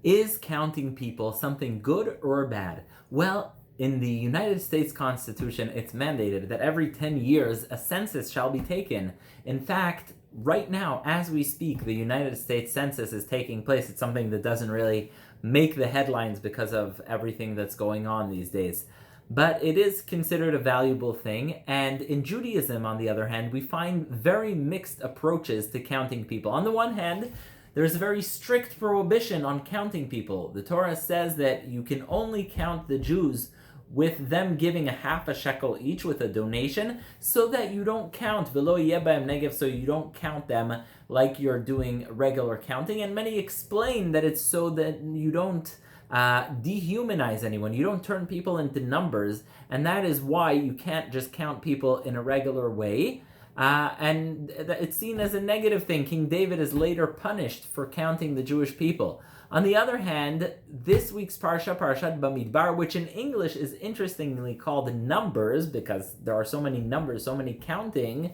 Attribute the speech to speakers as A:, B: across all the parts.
A: Is counting people something good or bad? Well, in the United States Constitution, it's mandated that every 10 years a census shall be taken. In fact, right now, as we speak, the United States Census is taking place. It's something that doesn't really make the headlines because of everything that's going on these days. But it is considered a valuable thing, and in Judaism, on the other hand, we find very mixed approaches to counting people. On the one hand, there's a very strict prohibition on counting people. The Torah says that you can only count the Jews with them giving a half a shekel each with a donation, so that you don't count v'lo yeh b'hem negev, so you don't count them like you're doing regular counting. And many explain that it's so that you don't dehumanize anyone. You don't turn people into numbers, and that is why you can't just count people in a regular way. And it's seen as a negative thing. King David is later punished for counting the Jewish people. On the other hand, this week's Parshat Bamidbar, which in English is interestingly called Numbers, because there are so many numbers, so many countings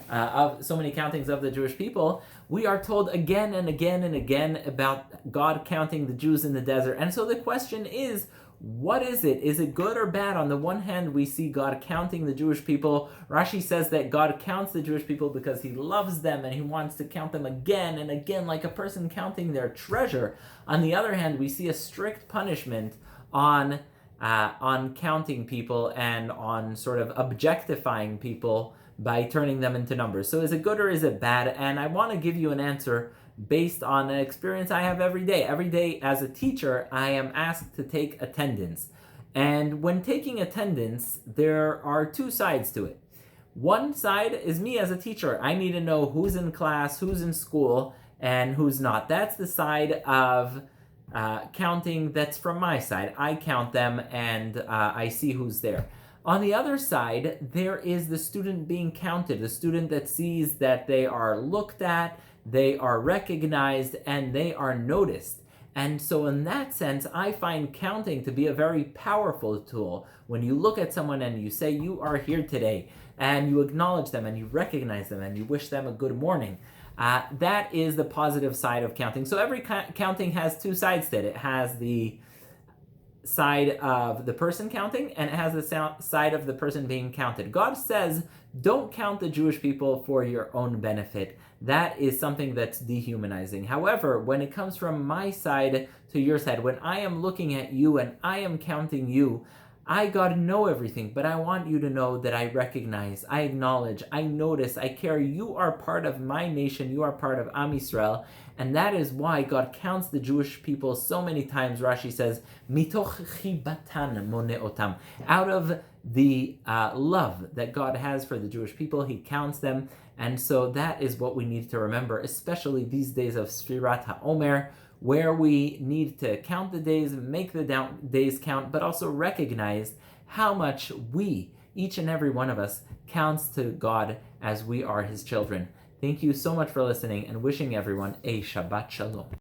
A: of the Jewish people, we are told again and again and again about God counting the Jews in the desert. And so the question is, what is it? Is it good or bad? On the one hand, we see God counting the Jewish people. Rashi says that God counts the Jewish people because he loves them and he wants to count them again and again, like a person counting their treasure. On the other hand, we see a strict punishment on counting people and on sort of objectifying people by turning them into numbers. So is it good or is it bad? And I want to give you an answer based on an experience I have every day. Every day as a teacher, I am asked to take attendance. And when taking attendance, there are two sides to it. One side is me as a teacher. I need to know who's in class, who's in school, and who's not. That's the side of counting that's from my side. I count them and I see who's there. On the other side, there is the student being counted, the student that sees that they are looked at, they are recognized, and they are noticed. And so in that sense, I find counting to be a very powerful tool. When you look at someone and you say, you are here today, and you acknowledge them, and you recognize them, and you wish them a good morning, that is the positive side of counting. So every counting has two sides to it. It has the side of the person counting, and it has the side of the person being counted. God says, don't count the Jewish people for your own benefit. That is something that's dehumanizing. However, when it comes from my side to your side, when I am looking at you and I am counting you, I, God, know everything, but I want you to know that I recognize, I acknowledge, I notice, I care. You are part of my nation. You are part of Am Yisrael. And that is why God counts the Jewish people so many times. Rashi says, mitoch chibatan mone otam. Out of the love that God has for the Jewish people, he counts them. And so that is what we need to remember, especially these days of Sfirat HaOmer, where we need to count the days, make the days count, but also recognize how much we, each and every one of us, counts to God as we are his children. Thank you so much for listening and wishing everyone a Shabbat Shalom.